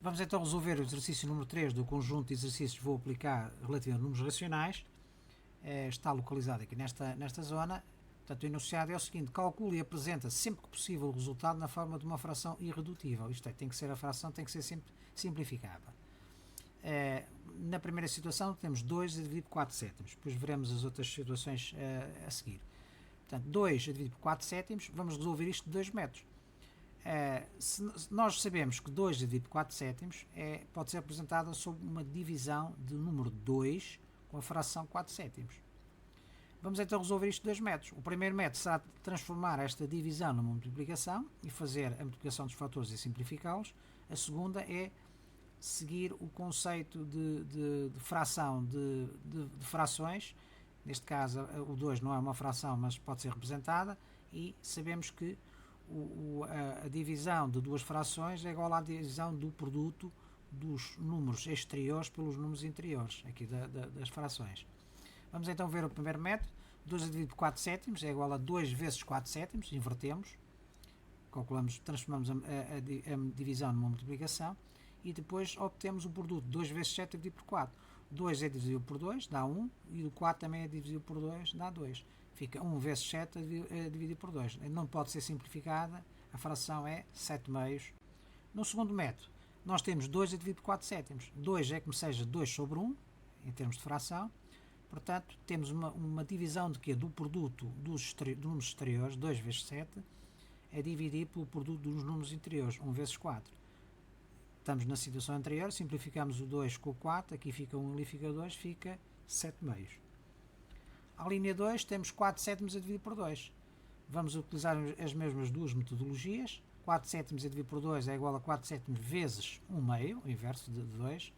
Vamos então resolver o exercício número 3 do conjunto de exercícios que vou aplicar relativo a números racionais. Está localizado aqui nesta zona. Portanto, o enunciado é o seguinte: calcula e apresenta sempre que possível o resultado na forma de uma fração irredutível. Isto é, tem que ser a fração, tem que ser sempre simplificada. Na primeira situação temos 2 a dividir por 4 sétimos. Depois veremos as outras situações a seguir. Portanto, 2 a dividir por 4 sétimos, vamos resolver isto de 2 métodos. Se nós sabemos que 2 dividido por 4 sétimos pode ser representada sob uma divisão de número 2 com a fração 4 sétimos. Vamos então resolver isto de 2 métodos. O primeiro método será transformar esta divisão numa multiplicação e fazer a multiplicação dos fatores e simplificá-los. A segunda é seguir o conceito de fração de frações. Neste caso, o 2 não é uma fração, mas pode ser representada, e sabemos que a divisão de duas frações é igual à divisão do produto dos números exteriores pelos números interiores, aqui das frações. Vamos então ver o primeiro método. 2 dividido por 4 sétimos é igual a 2 vezes 4 sétimos, invertemos, calculamos, transformamos a divisão numa multiplicação e depois obtemos o produto. 2 vezes 7 é dividido por 4. 2 é divisível por 2, dá 1, e o 4 também é divisível por 2, dá 2. Fica 1 vezes 7 é dividido por 2. Não pode ser simplificada, a fração é 7 meios. No segundo método, nós temos 2 a dividir por 4 sétimos. 2 é como seja 2 sobre 1, em termos de fração. Portanto, temos uma divisão de quê? Do produto dos números exteriores, 2 vezes 7, é dividir pelo produto dos números interiores, 1 vezes 4. Estamos na situação anterior, simplificamos o 2 com o 4, aqui fica 1 e ali fica 2, fica 7 meios. À linha 2 temos 4 sétimos a dividir por 2. Vamos utilizar as mesmas duas metodologias. 4 sétimos a dividir por 2 é igual a 4 sétimos vezes 1 meio, o inverso de 2.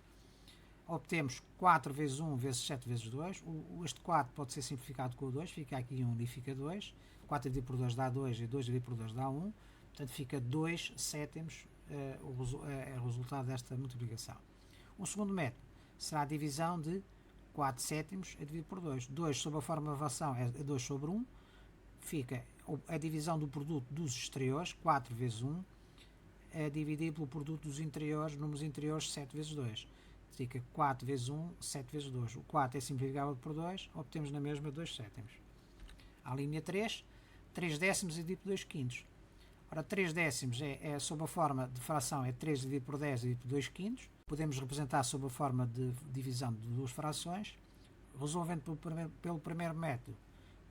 Obtemos 4 vezes 1 vezes 7 vezes 2. Este 4 pode ser simplificado com o 2, fica aqui 1 e fica 2. 4 a dividir por 2 dá 2 e 2 a dividir por 2 dá 1. Portanto, fica 2 sétimos o resultado desta multiplicação. O segundo método será a divisão de 4 sétimos a dividir por 2. 2 sob a forma de fração é 2 sobre 1. Fica a divisão do produto dos exteriores, 4 vezes 1, é dividir pelo produto dos interiores, números interiores, 7 vezes 2. Fica 4 vezes 1, 7 vezes 2. O 4 é simplificável por 2, obtemos na mesma 2 sétimos. À linha 3, 3 décimos a dividir por 2 quintos. Ora, 3 décimos sob a forma de fração é 3 dividido por 10 dividido por 2 quintos. Podemos representar sob a forma de divisão de duas frações. Resolvendo pelo primeiro método,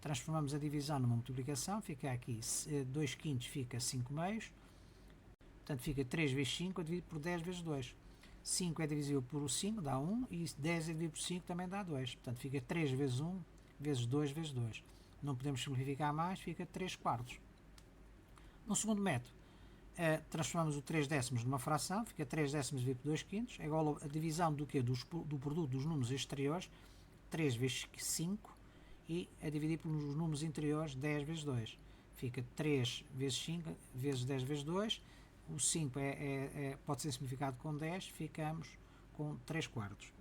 transformamos a divisão numa multiplicação. Fica aqui 2 quintos, fica 5 meios. Portanto, fica 3 vezes 5 dividido por 10 vezes 2. 5 é divisível por 5, dá 1, e 10 é dividido por 5 também dá 2. Portanto, fica 3 vezes 1 vezes 2 vezes 2. Não podemos simplificar mais, fica 3 quartos. No segundo método, transformamos o 3 décimos numa fração, fica 3 décimos dividido por 2 quintos, é igual a divisão do produto dos números exteriores, 3 vezes 5, e a dividir pelos números interiores, 10 vezes 2. Fica 3 vezes 5 vezes 10 vezes 2. O 5 pode ser simplificado com 10, ficamos com 3 quartos.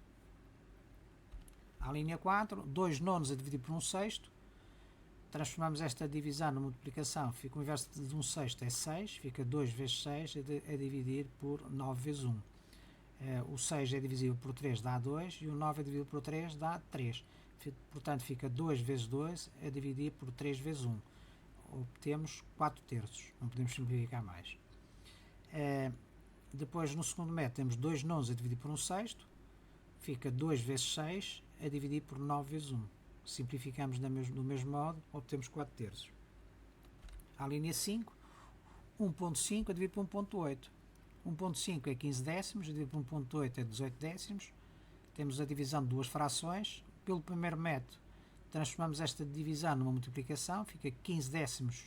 À linha 4, 2 nonos a dividir por 1 sexto. Transformamos esta divisão na multiplicação, fica o inverso de 1 sexto é 6, fica 2 vezes 6 a dividir por 9 vezes 1. O 6 é divisível por 3, dá 2, e o 9 é divisível por 3, dá 3. Portanto, fica 2 vezes 2 a dividir por 3 vezes 1. Obtemos 4 terços, não podemos simplificar mais. Depois, no segundo método, temos 2 nonos a dividir por 1 sexto, fica 2 vezes 6 a dividir por 9 vezes 1. Simplificamos do mesmo modo, obtemos 4 terços. À linha 5, 1.5 a dividir por 1.8. 1.5 é 15 décimos, a dividir por 1.8 é 18 décimos. Temos a divisão de duas frações. Pelo primeiro método, transformamos esta divisão numa multiplicação, fica 15 décimos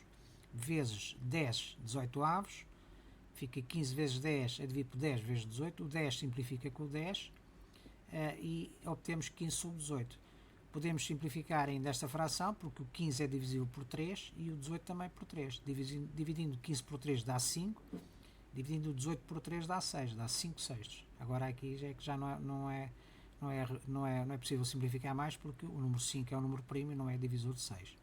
vezes 10, 18 avos. Fica 15 vezes 10 a dividir por 10 vezes 18. O 10 simplifica com o 10 e obtemos 15 sobre 18. Podemos simplificar ainda esta fração, porque o 15 é divisível por 3 e o 18 também por 3. Dividindo 15 por 3 dá 5, dividindo o 18 por 3 dá 6, dá 5 sextos. Agora aqui já não é possível simplificar mais, porque o número 5 é um número primo e não é divisor de 6.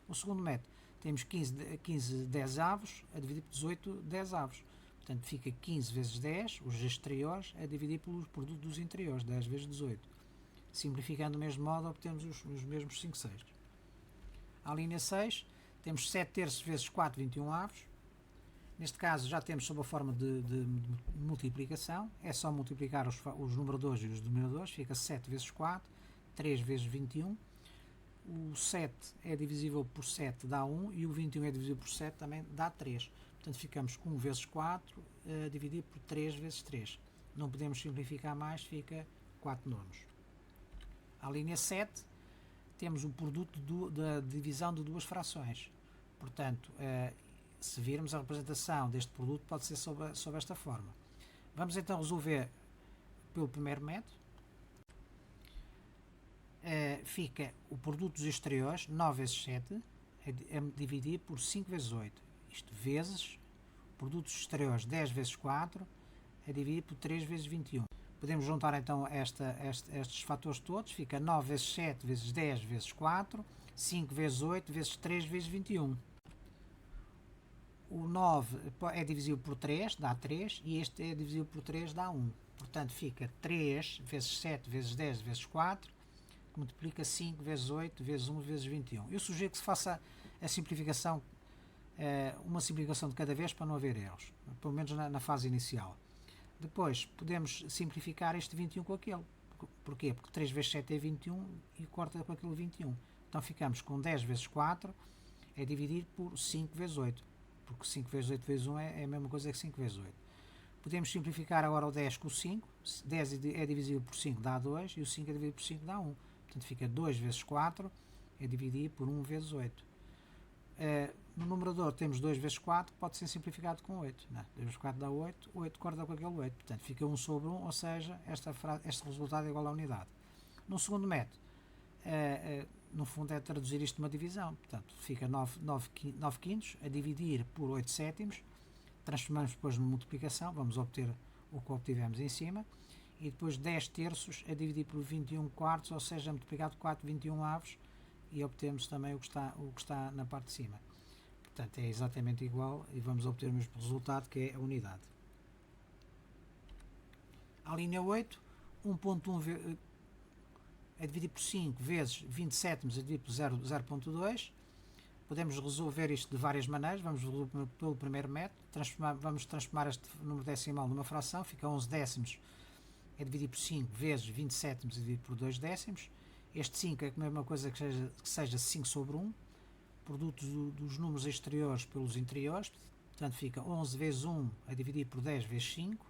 O segundo método, temos 15 10 avos a dividir por 18 10 avos. Portanto, fica 15 vezes 10, os exteriores, a dividir pelo produto dos interiores, 10 vezes 18. Simplificando do mesmo modo, obtemos os mesmos 5 sextos. À linha 6, temos 7 terços vezes 4, 21 avos. Neste caso, já temos sob a forma de multiplicação. É só multiplicar os numeradores e os denominadores. Fica 7 vezes 4, 3 vezes 21. O 7 é divisível por 7, dá 1. E o 21 é divisível por 7, também dá 3. Portanto, ficamos com 1 vezes 4, dividido por 3 vezes 3. Não podemos simplificar mais, fica 4 nonos. À linha 7, temos o produto da divisão de duas frações. Portanto, se virmos a representação deste produto, pode ser sob esta forma. Vamos então resolver pelo primeiro método. Fica o produto dos exteriores, 9 vezes 7, a dividir por 5 vezes 8. Isto vezes produtos exteriores, 10 vezes 4, a dividir por 3 vezes 21. Podemos juntar então estes fatores todos. Fica 9 vezes 7 vezes 10 vezes 4, 5 vezes 8 vezes 3 vezes 21. O 9 é divisível por 3, dá 3, e este é divisível por 3, dá 1. Portanto, fica 3 vezes 7 vezes 10 vezes 4, que multiplica 5 vezes 8 vezes 1 vezes 21. Eu sugiro que se faça a simplificação, uma simplificação de cada vez para não haver erros, pelo menos na fase inicial. Depois podemos simplificar este 21 com aquele. Porquê? Porque 3 vezes 7 é 21 e corta com aquele 21. Então ficamos com 10 vezes 4 é dividir por 5 vezes 8. Porque 5 vezes 8 vezes 1 é a mesma coisa que 5 vezes 8. Podemos simplificar agora o 10 com o 5. 10 é divisível por 5 dá 2 e o 5 é dividido por 5 dá 1. Portanto fica 2 vezes 4 é dividir por 1 vezes 8. No numerador temos 2 vezes 4, pode ser simplificado com 8. 2 vezes 4 dá 8, 8 corta com aquele 8. Portanto, fica 1 sobre 1, ou seja, este resultado é igual à unidade. No segundo método, no fundo é traduzir isto numa divisão. Portanto, fica 9 quintos a dividir por 8 sétimos. Transformamos depois numa multiplicação, vamos obter o que obtivemos em cima. E depois 10 terços a dividir por 21 quartos, ou seja, multiplicado por 4, 21 avos. E obtemos também o que está na parte de cima. Portanto, é exatamente igual e vamos obter o mesmo resultado, que é a unidade. A linha 8, 1.1 a dividir por 5 vezes 20 sétimos a dividir por 0.2. Podemos resolver isto de várias maneiras. Vamos resolver pelo primeiro método. Vamos transformar este número decimal numa fração. Fica 11 décimos a dividir por 5 vezes 20 sétimos a dividir por 2 décimos. Este 5 é a mesma coisa que seja 5 sobre 1. Produto dos números exteriores pelos interiores. Portanto, fica 11 vezes 1 a dividir por 10 vezes 5.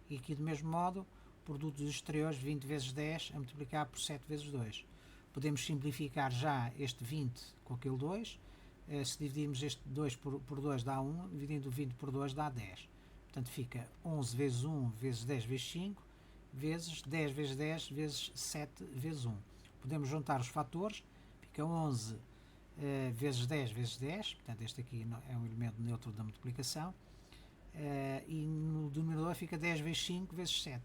E aqui, do mesmo modo, produto dos exteriores, 20 vezes 10 a multiplicar por 7 vezes 2. Podemos simplificar já este 20 com aquele 2. Se dividirmos este 2 por 2 dá 1. Dividindo o 20 por 2 dá 10. Portanto, fica 11 vezes 1 vezes 10 vezes 5 vezes 10 vezes 10 vezes 7 vezes 1. Podemos juntar os fatores. Fica 11 vezes 10 vezes 10. Portanto, este aqui é um elemento neutro da multiplicação. E no denominador fica 10 vezes 5 vezes 7.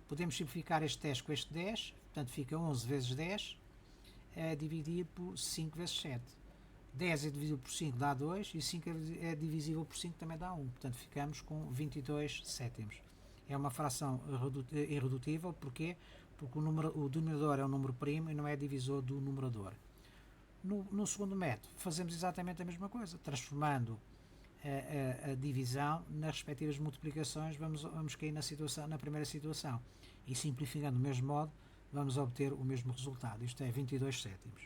Podemos simplificar este 10 com este 10. Portanto, fica 11 vezes 10 a dividir por 5 vezes 7. 10 é divisível por 5 dá 2 e 5 é divisível por 5 também dá 1. Portanto, ficamos com 22 sétimos. É uma fração irredutível. Porquê? Porque o denominador é um número primo e não é divisor do numerador. No segundo método, fazemos exatamente a mesma coisa. Transformando a divisão nas respectivas multiplicações, vamos cair na primeira situação. E simplificando do mesmo modo, vamos obter o mesmo resultado. Isto é 22 sétimos.